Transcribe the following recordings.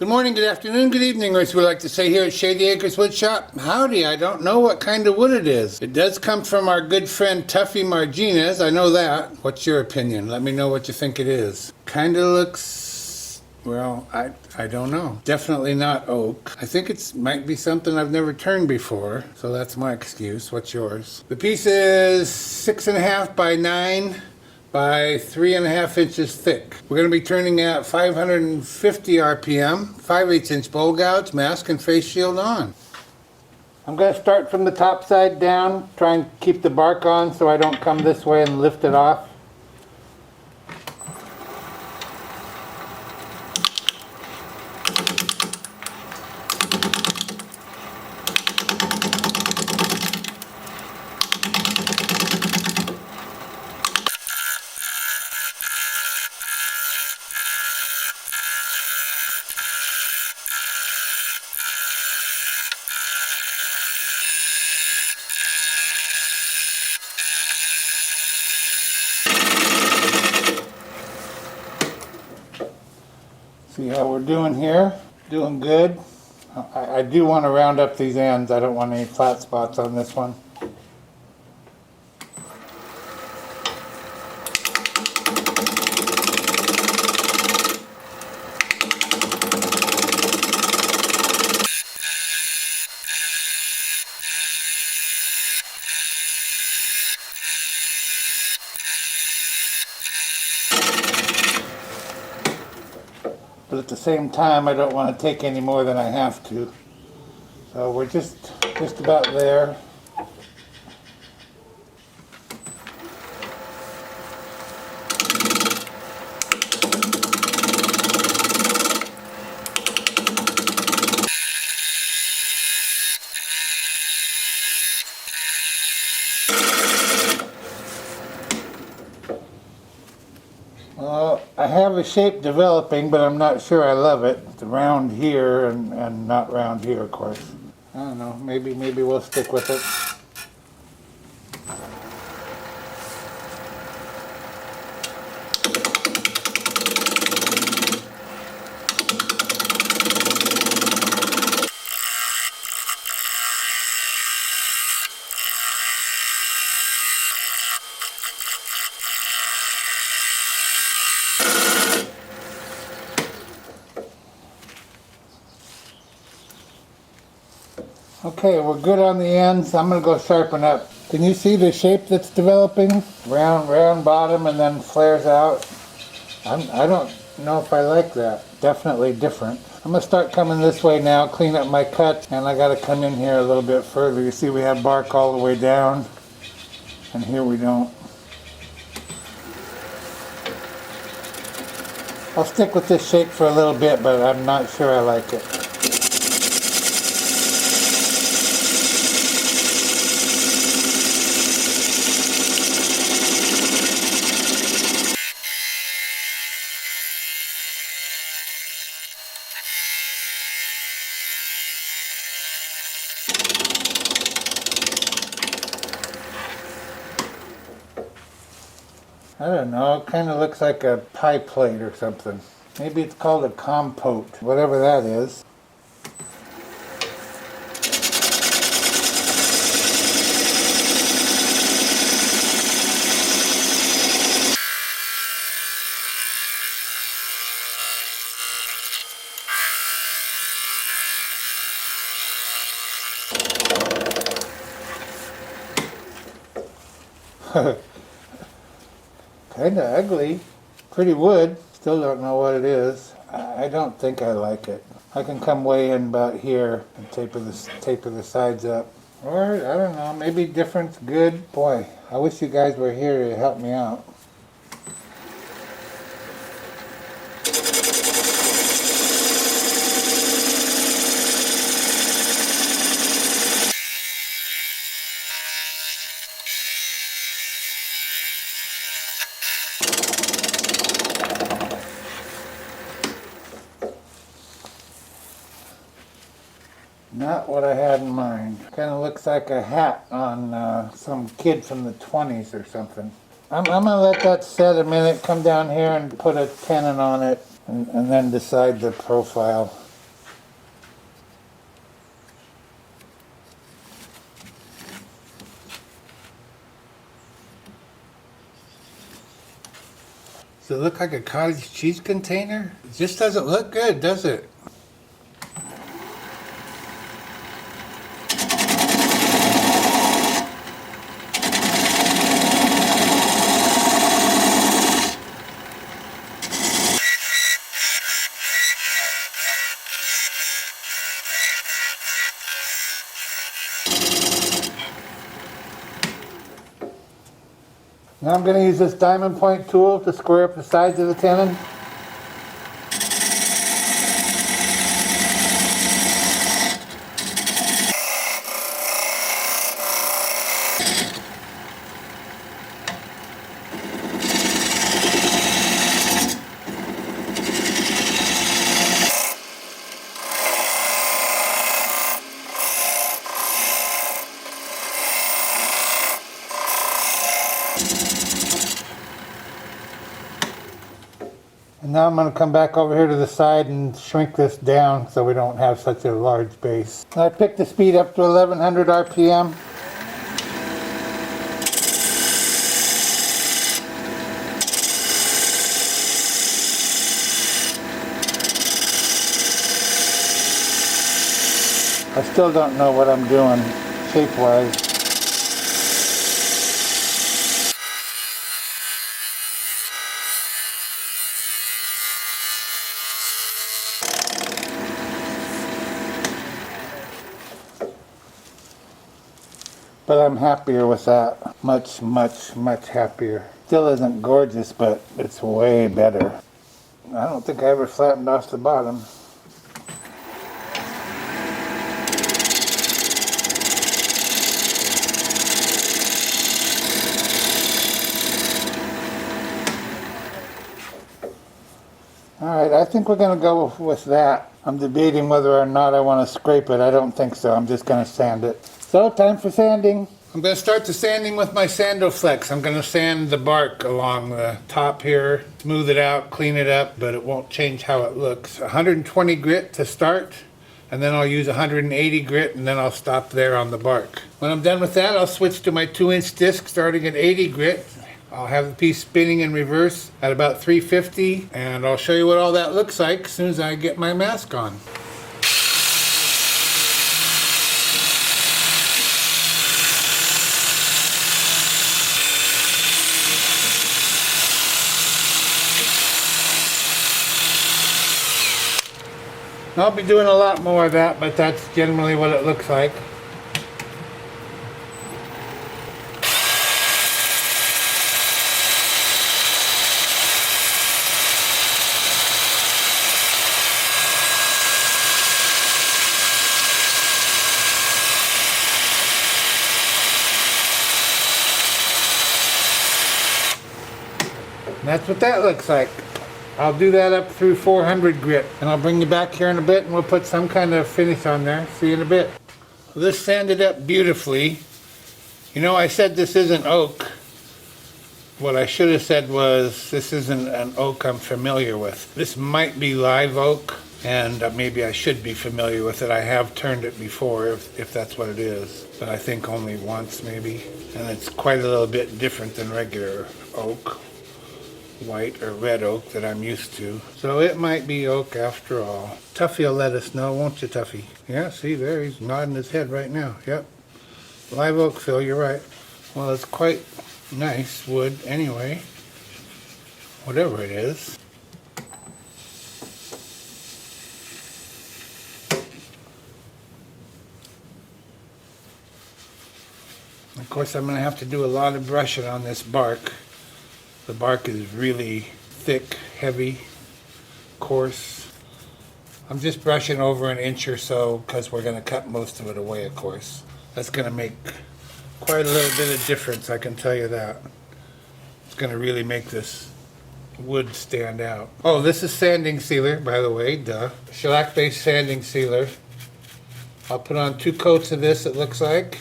Good morning, good afternoon, good evening, or as we like to say here at Shady Acres Wood Shop. Howdy, I don't know what kind of wood it is. It does come from our good friend Tuffy Marginez, I know that. What's your opinion? Let me know what you think it is. Kinda looks, well, I don't know. Definitely not oak. I think it might be something I've never turned before, so that's my excuse. What's yours? The piece is 6.5 by 9 by 3.5 inches thick. We're going to be turning at 550 RPM, 5/8 inch bowl gouge, mask and face shield on. I'm going to start from the top side down, try and keep the bark on so I don't come this way and lift it off. See how we're doing here? Doing good. I do want to round up these ends. I don't want any flat spots on this one. But at the same time, I don't want to take any more than I have to. So we're just about there. Well, I have a shape developing, but I'm not sure I love it. It's round here and not round here, of course. I don't know, maybe we'll stick with it. Okay, we're good on the ends. I'm going to go sharpen up. Can you see the shape that's developing? Round bottom and then flares out. I don't know if I like that. Definitely different. I'm going to start coming this way now, clean up my cut, and I got to come in here a little bit further. You see we have bark all the way down, and here we don't. I'll stick with this shape for a little bit, but I'm not sure I like it. I don't know, it kind of looks like a pie plate or something. Maybe it's called a compote, whatever that is. Kinda ugly. Pretty wood. Still don't know what it is. I don't think I like it. I can come way in about here and taper the sides up. Or, I don't know, maybe different's good. Boy, I wish you guys were here to help me out. Not what I had in mind. Kind of looks like a hat on some kid from the 20s or something. I'm going to let that set a minute, come down here and put a tenon on it, and then decide the profile. Does it look like a cottage cheese container? It just doesn't look good, does it? Now I'm going to use this diamond point tool to square up the sides of the tenon. And now I'm going to come back over here to the side and shrink this down so we don't have such a large base. I picked the speed up to 1100 RPM. I still don't know what I'm doing shape-wise. But I'm happier with that. Much, much, much happier. Still isn't gorgeous, but it's way better. I don't think I ever flattened off the bottom. Alright, I think we're going to go with that. I'm debating whether or not I want to scrape it. I don't think so. I'm just going to sand it. So, time for sanding. I'm going to start the sanding with my Sandoflex. I'm going to sand the bark along the top here, smooth it out, clean it up, but it won't change how it looks. 120 grit to start, and then I'll use 180 grit, and then I'll stop there on the bark. When I'm done with that, I'll switch to my 2-inch disc starting at 80 grit. I'll have the piece spinning in reverse at about 350, and I'll show you what all that looks like as soon as I get my mask on. I'll be doing a lot more of that, but that's generally what it looks like. And that's what that looks like. I'll do that up through 400 grit, and I'll bring you back here in a bit and we'll put some kind of finish on there. See you in a bit. Well, this sanded up beautifully. You know, I said this isn't oak. What I should have said was this isn't an oak I'm familiar with. This might be live oak, and maybe I should be familiar with it. I have turned it before, if that's what it is, but I think only once maybe. And it's quite a little bit different than regular oak, white or red oak that I'm used to. So it might be oak after all. Tuffy will let us know, won't you, Tuffy? Yeah, see there, he's nodding his head right now. Yep. Live oak, Phil, you're right. Well, it's quite nice wood anyway. Whatever it is. Of course, I'm going to have to do a lot of brushing on this bark. The bark is really thick, heavy, coarse. I'm just brushing over an inch or so because we're going to cut most of it away, of course. That's going to make quite a little bit of difference, I can tell you that. It's going to really make this wood stand out. Oh, this is sanding sealer, by the way, duh. Shellac-based sanding sealer. I'll put on 2 coats of this, it looks like.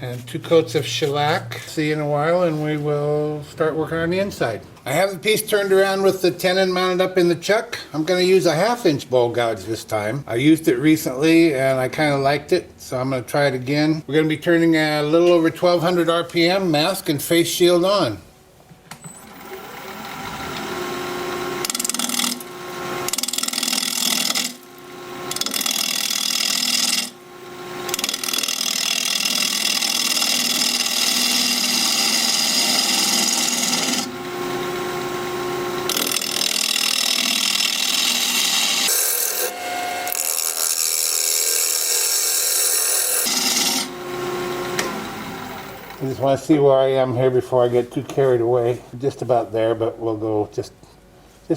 And 2 coats of shellac. See you in a while and we will start working on the inside. I have the piece turned around with the tenon mounted up in the chuck. I'm going to use a 1/2-inch bowl gouge this time. I used it recently and I kind of liked it, so I'm going to try it again. We're going to be turning a little over 1200 RPM, mask and face shield on. I just want to see where I am here before I get too carried away. Just about there, but we'll go just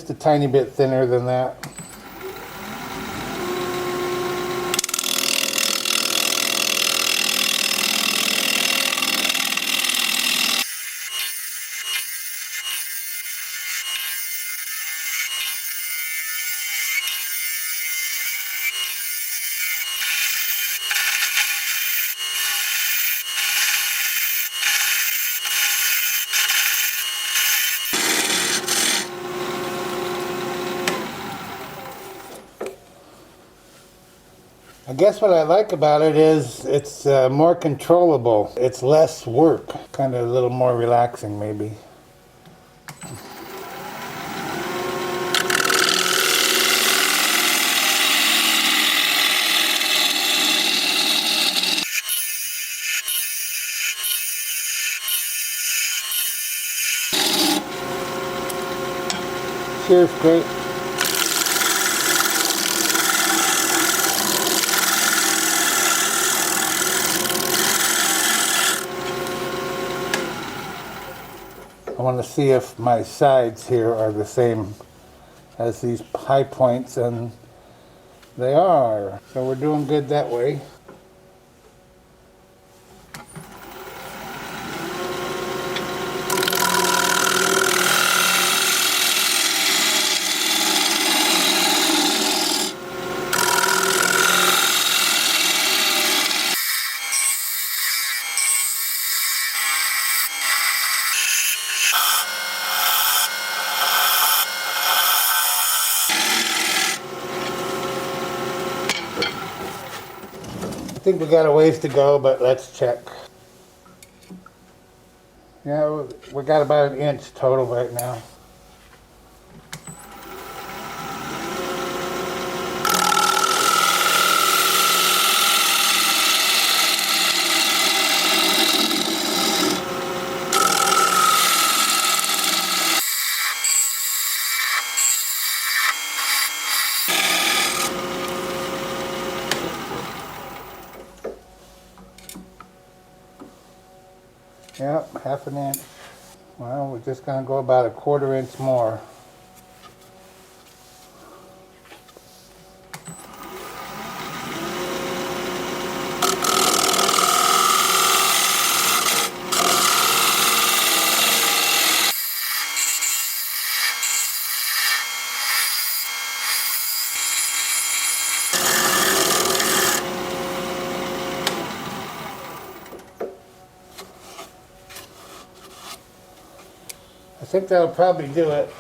a tiny bit thinner than that. I guess what I like about it is it's more controllable. It's less work, kind of a little more relaxing maybe. Cheers, great. I want to see if my sides here are the same as these high points, and they are. So we're doing good that way. I think we got a ways to go, but let's check. Yeah, we got about 1 inch total right now. Yep, 1/2 inch. Well, we're just going to go about 1/4 inch more. I think that'll probably do it.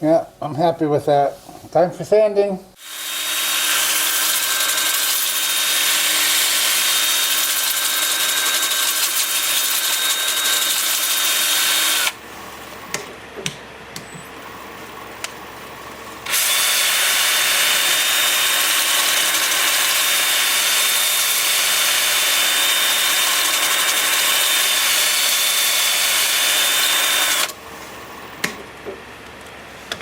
Yeah, I'm happy with that. Time for sanding.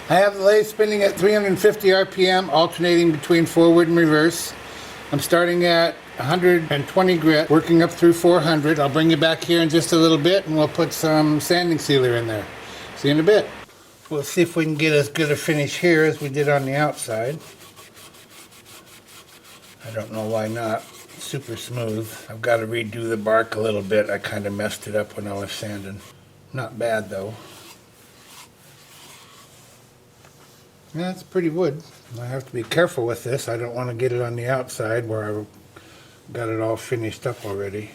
I have the lathe spinning at 350 RPM, alternating between forward and reverse. I'm starting at 120 grit, working up through 400. I'll bring you back here in just a little bit and we'll put some sanding sealer in there. See you in a bit. We'll see if we can get as good a finish here as we did on the outside. I don't know why not. It's super smooth. I've got to redo the bark a little bit. I kind of messed it up when I was sanding. Not bad though. Yeah, it's pretty wood. I have to be careful with this. I don't want to get it on the outside where I got it all finished up already.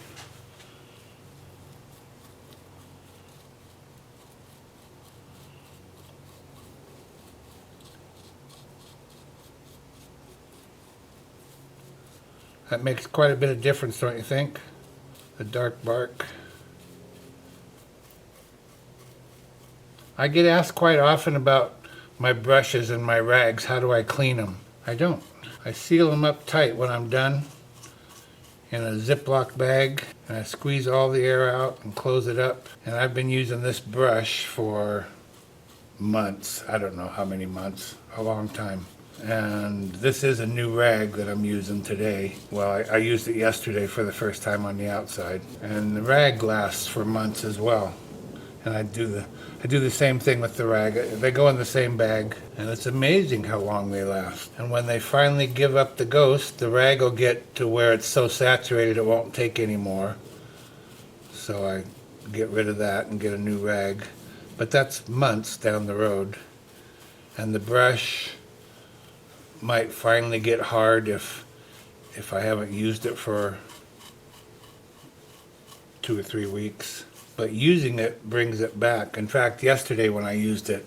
That makes quite a bit of difference, don't you think? The dark bark. I get asked quite often about my brushes and my rags. How do I clean them? I don't. I seal them up tight when I'm done in a Ziploc bag, and I squeeze all the air out and close it up. And I've been using this brush for months. I don't know how many months. A long time. And this is a new rag that I'm using today. Well, I used it yesterday for the first time on the outside. And the rag lasts for months as well. And I do the same thing with the rag. They go in the same bag, and it's amazing how long they last. And when they finally give up the ghost, the rag will get to where it's so saturated it won't take anymore. So I get rid of that and get a new rag. But that's months down the road. And the brush might finally get hard if I haven't used it for 2 or 3 weeks. But using it brings it back. In fact, yesterday when I used it,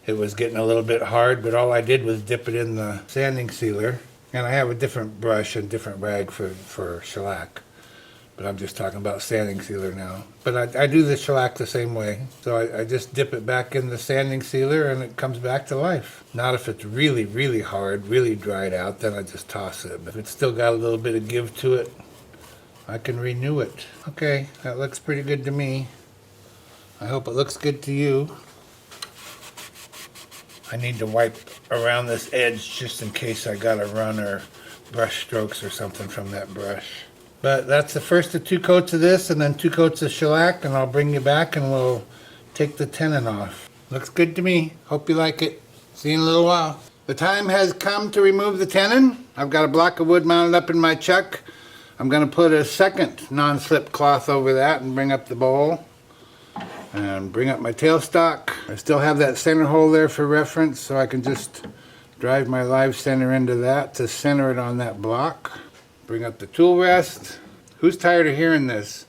it was getting a little bit hard, but all I did was dip it in the sanding sealer. And I have a different brush and different rag for shellac. But I'm just talking about sanding sealer now. But I do the shellac the same way. So I just dip it back in the sanding sealer and it comes back to life. Not if it's really, really hard, really dried out, then I just toss it. But if it's still got a little bit of give to it, I can renew it. Okay, that looks pretty good to me. I hope it looks good to you. I need to wipe around this edge just in case I got a run or brush strokes or something from that brush. But that's the first of 2 coats of this and then 2 coats of shellac, and I'll bring you back and we'll take the tenon off. Looks good to me. Hope you like it. See you in a little while. The time has come to remove the tenon. I've got a block of wood mounted up in my chuck. I'm going to put a second non-slip cloth over that and bring up the bowl. And bring up my tailstock. I still have that center hole there for reference, so I can just drive my live center into that to center it on that block. Bring up the tool rest. Who's tired of hearing this?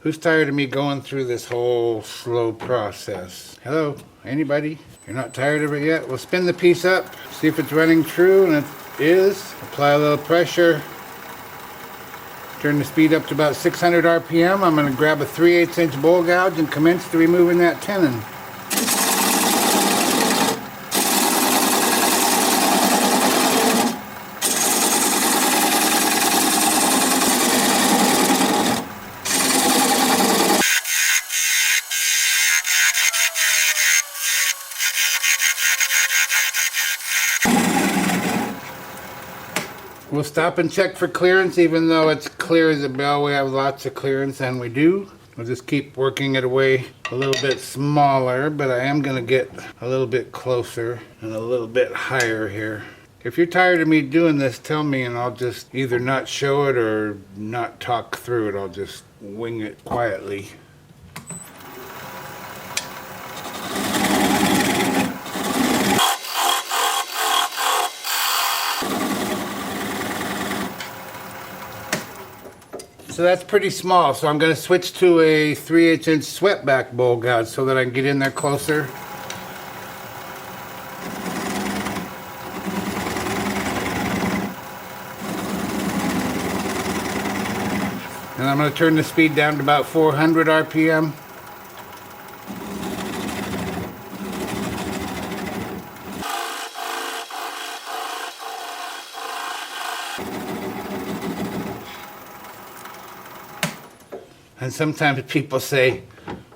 Who's tired of me going through this whole slow process? Hello? Anybody? You're not tired of it yet? We'll spin the piece up, see if it's running true, and it is. Apply a little pressure. Turn the speed up to about 600 RPM. I'm going to grab a 3/8 inch bowl gouge and commence to removing that tenon. We'll stop and check for clearance, even though it's clear as a bell. We have lots of clearance, and we do. We'll just keep working it away a little bit smaller, but I am going to get a little bit closer and a little bit higher here. If you're tired of me doing this, tell me, and I'll just either not show it or not talk through it. I'll just wing it quietly. So that's pretty small, so I'm going to switch to a 3/8 inch swept-back bowl gouge so that I can get in there closer. And I'm going to turn the speed down to about 400 RPM. And sometimes people say,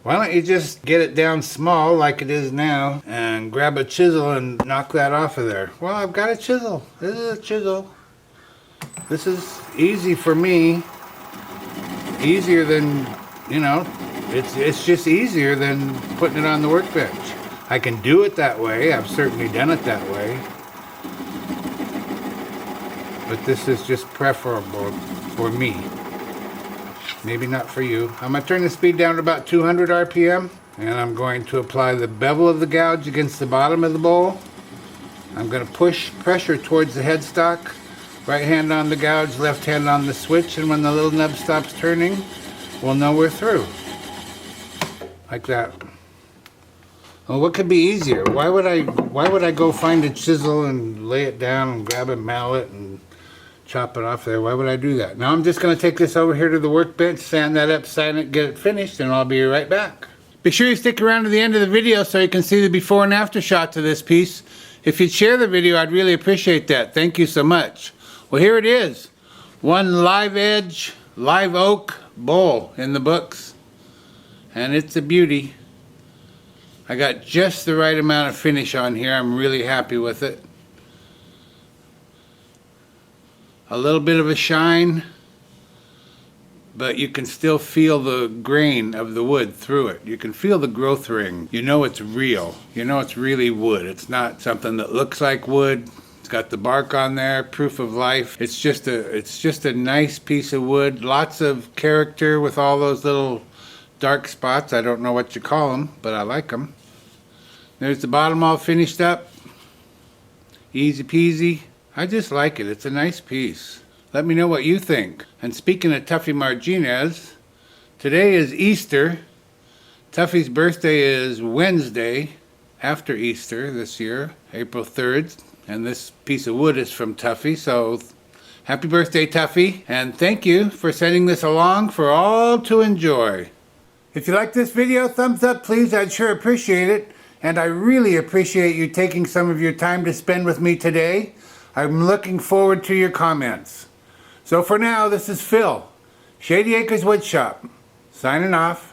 why don't you just get it down small like it is now and grab a chisel and knock that off of there? Well, I've got a chisel. This is a chisel. This is easy for me. Easier than, you know, it's just easier than putting it on the workbench. I can do it that way. I've certainly done it that way. But this is just preferable for me. Maybe not for you. I'm going to turn the speed down to about 200 RPM. And I'm going to apply the bevel of the gouge against the bottom of the bowl. I'm going to push pressure towards the headstock. Right hand on the gouge, left hand on the switch. And when the little nub stops turning, we'll know we're through. Like that. Well, what could be easier? Why would I go find a chisel and lay it down and grab a mallet and chop it off there? Why would I do that? Now I'm just going to take this over here to the workbench, sand that up, sand it, get it finished, and I'll be right back. Be sure you stick around to the end of the video so you can see the before and after shots of this piece. If you'd share the video, I'd really appreciate that. Thank you so much. Well, here it is. One live edge, live oak bowl in the books. And it's a beauty. I got just the right amount of finish on here. I'm really happy with it. a little bit of a shine, but you can still feel the grain of the wood through it. You can feel the growth ring. You know it's real. You know it's really wood. It's not something that looks like wood. It's got the bark on there, proof of life. It's just a nice piece of wood. Lots of character with all those little dark spots. I don't know what you call them, but I like them. There's the bottom all finished up. Easy peasy. I just like it. It's a nice piece. Let me know what you think. And speaking of Tuffy Marginez, today is Easter. Tuffy's birthday is Wednesday after Easter this year, April 3rd. And this piece of wood is from Tuffy, so happy birthday, Tuffy. And thank you for sending this along for all to enjoy. If you like this video, thumbs up please, I'd sure appreciate it. And I really appreciate you taking some of your time to spend with me today. I'm looking forward to your comments. So for now, this is Phil, Shady Acres Woodshop, signing off.